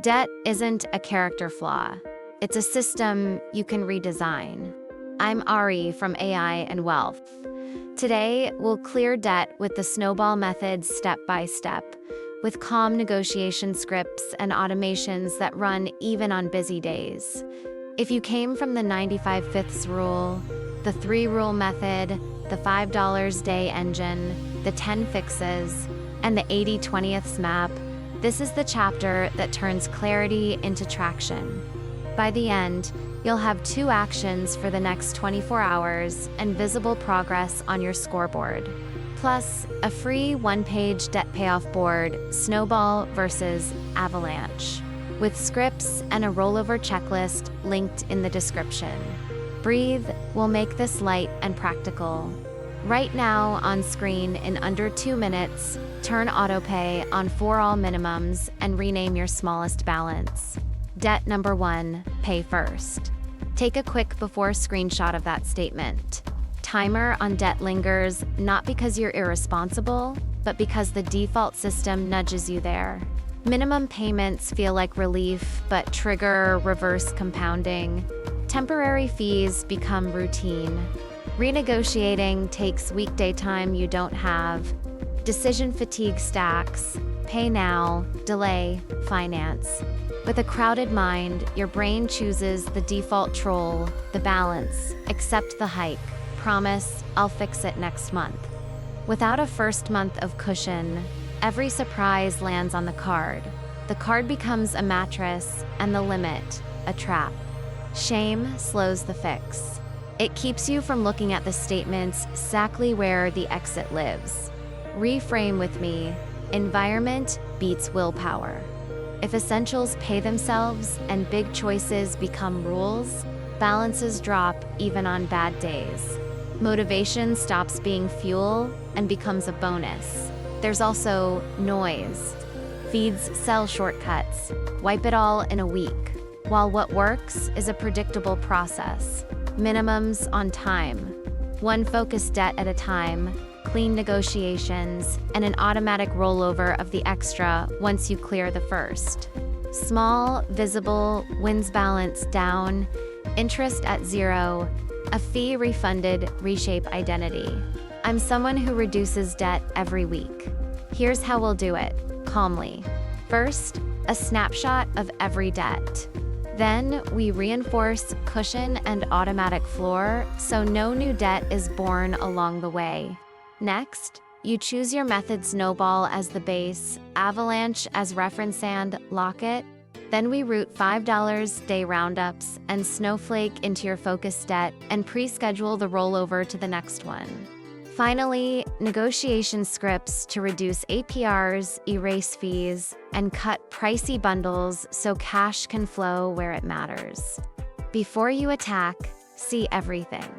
Debt isn't a character flaw. It's a system you can redesign. I'm Ari from AI and Wealth. Today, we'll clear debt with the Snowball method step by step, with calm negotiation scripts and automations that run even on busy days. If you came from the 95 fifths rule, the 3-rule method, the $5 day engine, the 10 fixes, and the 80/20ths map, this is the chapter that turns clarity into traction. By the end, you'll have 2 actions for the next 24 hours and visible progress on your scoreboard. Plus, a free 1-page debt payoff board, Snowball versus Avalanche, with scripts and a rollover checklist linked in the description. Breathe, we'll make this light and practical. Right now, on screen in under 2 minutes, turn autopay on for all minimums and rename your smallest balance. Debt number 1, pay first. Take a quick before screenshot of that statement. Timer on debt lingers, not because you're irresponsible, but because the default system nudges you there. Minimum payments feel like relief, but trigger reverse compounding. Temporary fees become routine. Renegotiating takes weekday time you don't have. Decision fatigue stacks. Pay now, delay, finance. With a crowded mind, your brain chooses the default troll, the balance, accept the hike, promise, I'll fix it next month. Without a first month of cushion, every surprise lands on the card. The card becomes a mattress, and the limit, a trap. Shame slows the fix. It keeps you from looking at the statements exactly where the exit lives. Reframe with me, environment beats willpower. If essentials pay themselves and big choices become rules, balances drop even on bad days. Motivation stops being fuel and becomes a bonus. There's also noise. Feeds sell shortcuts. Wipe it all in a week. While what works is a predictable process. Minimums on time. One focused debt at a time. Clean negotiations, and an automatic rollover of the extra once you clear the first. Small, visible, wins balance down, interest at 0, a fee refunded, reshape identity. I'm someone who reduces debt every week. Here's how we'll do it, calmly. First, a snapshot of every debt. Then, we reinforce cushion and automatic floor so no new debt is born along the way. Next, you choose your method Snowball as the base, Avalanche as reference and lock it. Then we route $5 day roundups and Snowflake into your focus debt and pre-schedule the rollover to the next one. Finally, negotiation scripts to reduce APRs, erase fees, and cut pricey bundles so cash can flow where it matters. Before you attack, see everything.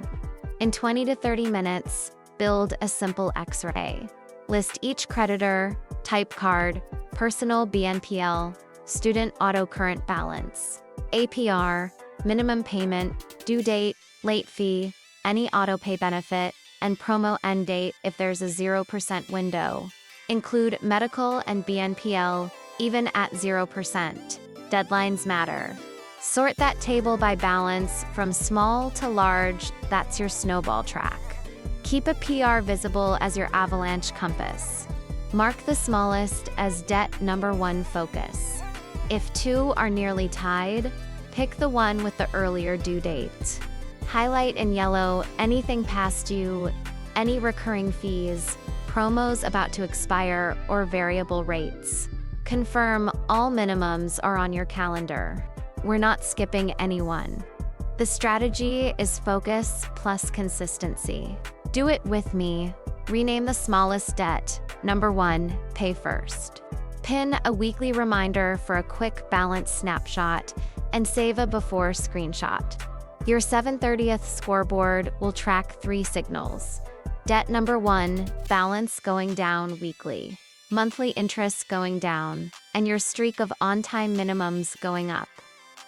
In 20 to 30 minutes, build a simple X-ray. List each creditor, type card, personal BNPL, student auto current balance, APR, minimum payment, due date, late fee, any autopay benefit, and promo end date if there's a 0% window. Include medical and BNPL, even at 0%. Deadlines matter. Sort that table by balance from small to large, that's your Snowball track. Keep a PR visible as your Avalanche compass. Mark the smallest as debt number 1 focus. If 2 are nearly tied, pick the one with the earlier due date. Highlight in yellow anything past due, any recurring fees, promos about to expire, or variable rates. Confirm all minimums are on your calendar. We're not skipping anyone. The strategy is focus plus consistency. Do it with me. Rename the smallest debt. Number 1, pay first. Pin a weekly reminder for a quick balance snapshot and save a before screenshot. Your 7/30th scoreboard will track 3 signals. Debt number 1, balance going down weekly. Monthly interest going down, and your streak of on-time minimums going up.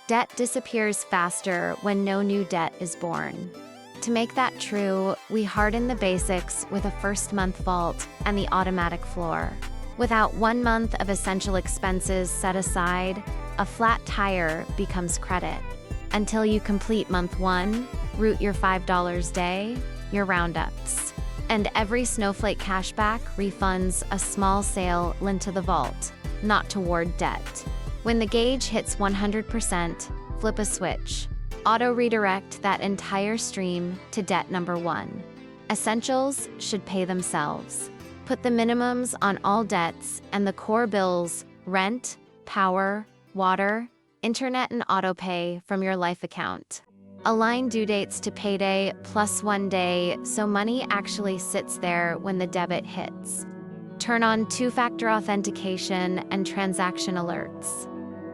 Debt disappears faster when no new debt is born. To make that true, we harden the basics with a first-month vault and the automatic floor. Without 1 month of essential expenses set aside, a flat tire becomes credit. Until you complete month 1, root your $5 day, your roundups. And every Snowflake cashback refunds a small sale lent to the vault, not toward debt. When the gauge hits 100%, flip a switch. Auto-redirect that entire stream to debt number 1. Essentials should pay themselves. Put the minimums on all debts and the core bills, rent, power, water, internet, and autopay from your life account. Align due dates to payday plus 1 day so money actually sits there when the debit hits. Turn on 2-factor authentication and transaction alerts.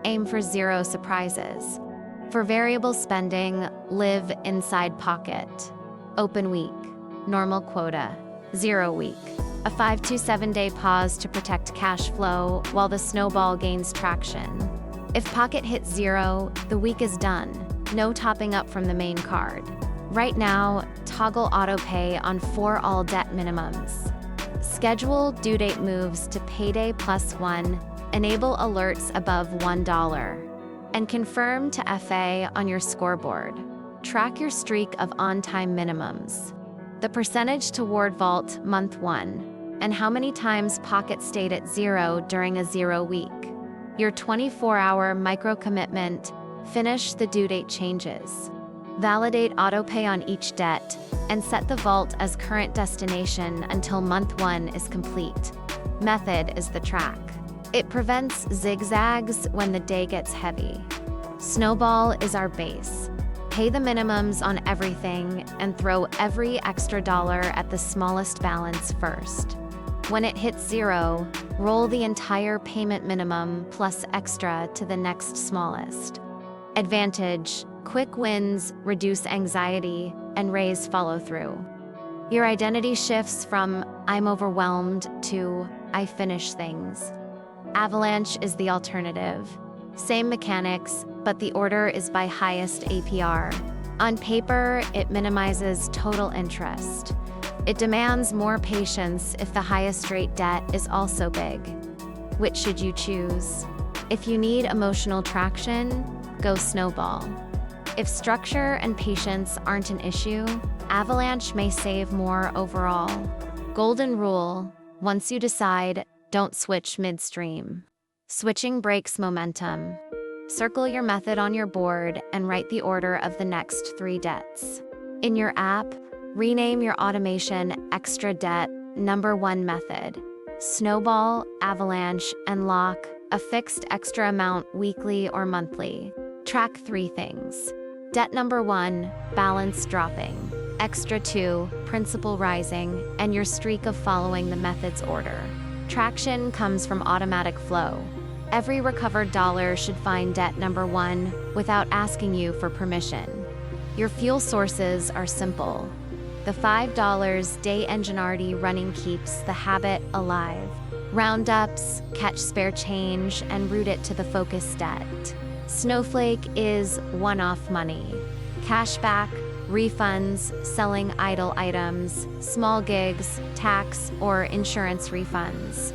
Aim for 0 surprises. For variable spending, live inside pocket. Open week, normal quota, 0 week. A 5 to 7 day pause to protect cash flow while the snowball gains traction. If pocket hits 0, the week is done. No topping up from the main card. Right now, toggle autopay on 4 all debt minimums. Schedule due date moves to payday plus 1, enable alerts above $1, and confirm to FA on your scoreboard. Track your streak of on-time minimums, the percentage toward vault month 1, and how many times pocket stayed at 0 during a 0 week. Your 24-hour micro-commitment, finish the due date changes. Validate autopay on each debt, and set the vault as current destination until month 1 is complete. Method is the track. It prevents zigzags when the day gets heavy. Snowball is our base. Pay the minimums on everything and throw every extra dollar at the smallest balance first. When it hits 0, roll the entire payment minimum plus extra to the next smallest. Advantage: quick wins reduce anxiety and raise follow-through. Your identity shifts from "I'm overwhelmed" to "I finish things." Avalanche is the alternative. Same mechanics, but the order is by highest APR. On paper, it minimizes total interest. It demands more patience if the highest rate debt is also big. Which should you choose? If you need emotional traction, go Snowball. If structure and patience aren't an issue, Avalanche may save more overall. Golden rule: once you decide, don't switch midstream. Switching breaks momentum. Circle your method on your board and write the order of the next 3 debts. In your app, rename your automation extra debt number 1 method. Snowball, Avalanche, and lock a fixed extra amount weekly or monthly. Track 3 things. Debt number 1, balance dropping. Extra 2, principal rising, and your streak of following the method's order. Traction comes from automatic flow. Every recovered dollar should find debt number 1 without asking you for permission. Your fuel sources are simple. The $5 day engine already running keeps the habit alive. Roundups, catch spare change, and route it to the focus debt. Snowflake is one-off money. Cashback, refunds, selling idle items, small gigs, tax or insurance refunds.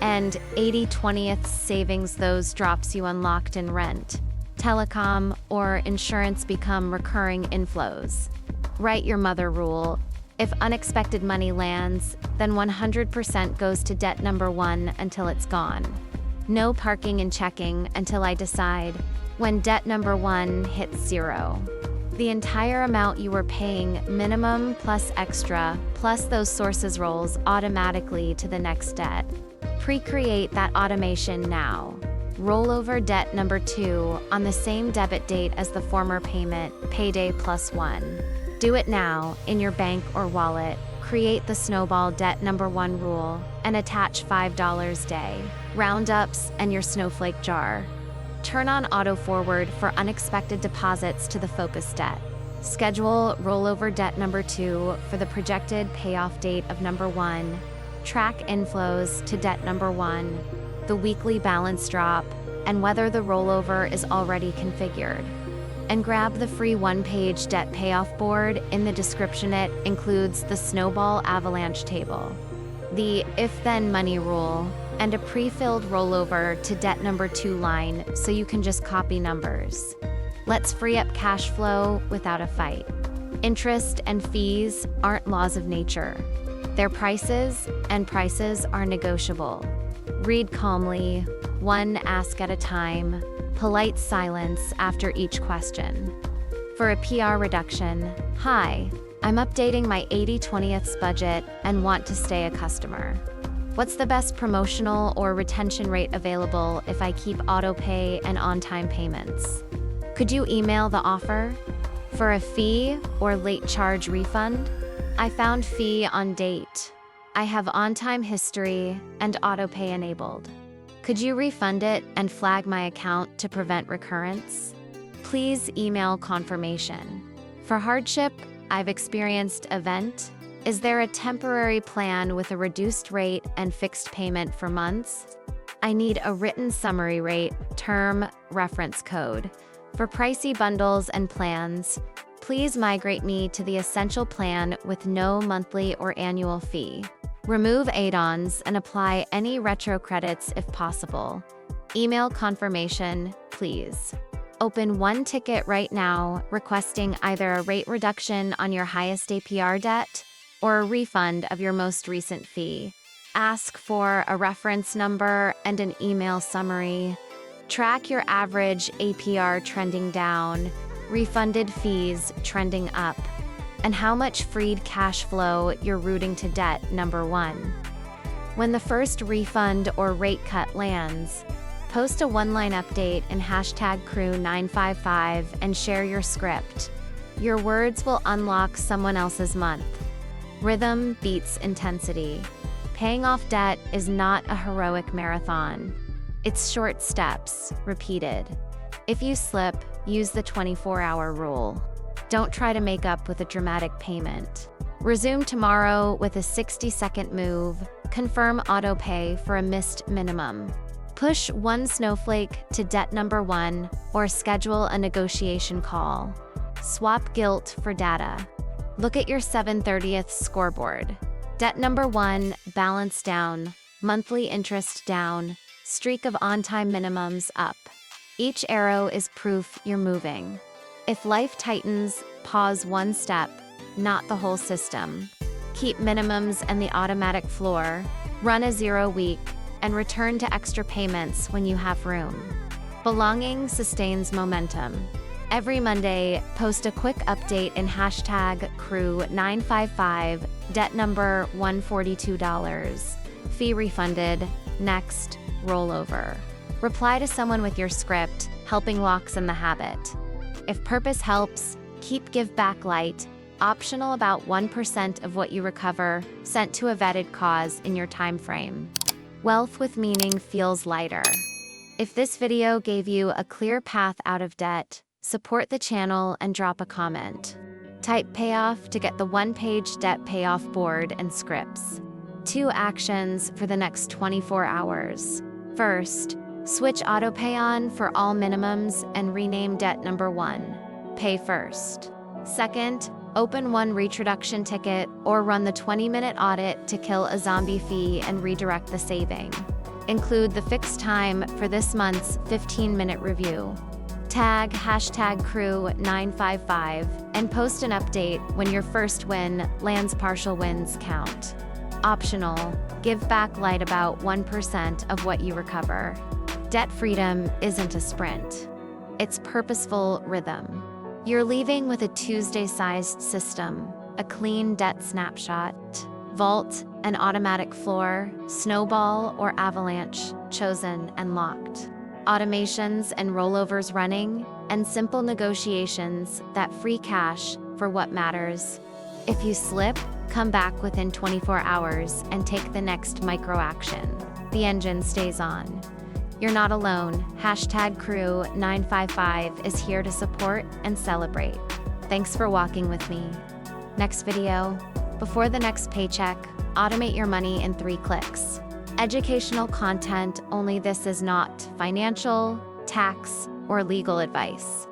And 80/20th savings, those drops you unlocked in rent, telecom, or insurance become recurring inflows. Write your mother rule. If unexpected money lands, then 100% goes to debt number 1 until it's gone. No parking and checking until I decide. When debt number 1 hits 0. The entire amount you were paying, minimum plus extra, plus those sources, rolls automatically to the next debt. Pre-create that automation now. Rollover debt number 2 on the same debit date as the former payment, payday plus 1. Do it now, in your bank or wallet. Create the Snowball debt number 1 rule and attach $5 day. Roundups and your Snowflake jar. Turn on auto forward for unexpected deposits to the focus debt. Schedule rollover debt number 2 for the projected payoff date of number 1. Track inflows to debt number 1, the weekly balance drop, and whether the rollover is already configured. And grab the free 1-page debt payoff board in the description. It includes the Snowball Avalanche table, the if-then money rule, and a pre-filled rollover to debt number 2 line so you can just copy numbers. Let's free up cash flow without a fight. Interest and fees aren't laws of nature. They're prices, and prices are negotiable. Read calmly, one ask at a time, polite silence after each question. For a PR reduction, hi, I'm updating my 80/20ths budget and want to stay a customer. What's the best promotional or retention rate available if I keep autopay and on-time payments? Could you email the offer? For a fee or late charge refund? I found fee on date. I have on-time history and autopay enabled. Could you refund it and flag my account to prevent recurrence? Please email confirmation. For hardship, I've experienced event. Is there a temporary plan with a reduced rate and fixed payment for months? I need a written summary rate, term, reference code. For pricey bundles and plans, please migrate me to the essential plan with no monthly or annual fee. Remove add-ons and apply any retro credits if possible. Email confirmation, please. Open one ticket right now requesting either a rate reduction on your highest APR debt or a refund of your most recent fee. Ask for a reference number and an email summary. Track your average APR trending down, refunded fees trending up, and how much freed cash flow you're routing to debt number 1. When the first refund or rate cut lands, post a one-line update in #crew955 and share your script. Your words will unlock someone else's month. Rhythm beats intensity. Paying off debt is not a heroic marathon. It's short steps, repeated. If you slip, use the 24-hour rule. Don't try to make up with a dramatic payment. Resume tomorrow with a 60-second move. Confirm autopay for a missed minimum. Push one Snowflake to debt number 1 or schedule a negotiation call. Swap guilt for data. Look at your 7/30th scoreboard. Debt number 1, balance down, monthly interest down, streak of on-time minimums up. Each arrow is proof you're moving. If life tightens, pause one step, not the whole system. Keep minimums and the automatic floor, run a 0 week, and return to extra payments when you have room. Belonging sustains momentum. Every Monday, post a quick update in #crew955, debt number $142, fee refunded, next, rollover. Reply to someone with your script, helping locks in the habit. If purpose helps, keep give back light, optional about 1% of what you recover, sent to a vetted cause in your time frame. Wealth with meaning feels lighter. If this video gave you a clear path out of debt, support the channel and drop a comment. Type payoff to get the one-page debt payoff board and scripts. 2 actions for the next 24 hours. First, switch autopay on for all minimums and rename debt number 1. Pay first. Second, open one retroduction ticket or run the 20-minute audit to kill a zombie fee and redirect the saving. Include the fixed time for this month's 15-minute review. Tag #crew955 and post an update when your first win lands. Partial wins count. Optional, give back light about 1% of what you recover. Debt freedom isn't a sprint. It's purposeful rhythm. You're leaving with a Tuesday-sized system, a clean debt snapshot, vault, an automatic floor, Snowball or Avalanche, chosen and locked. Automations and rollovers running, and simple negotiations that free cash for what matters. If you slip, come back within 24 hours and take the next micro action. The engine stays on. You're not alone. #crew955 is here to support and celebrate. Thanks for walking with me. Next video, before the next paycheck, automate your money in 3 clicks. Educational content only. This is not financial, tax, or legal advice.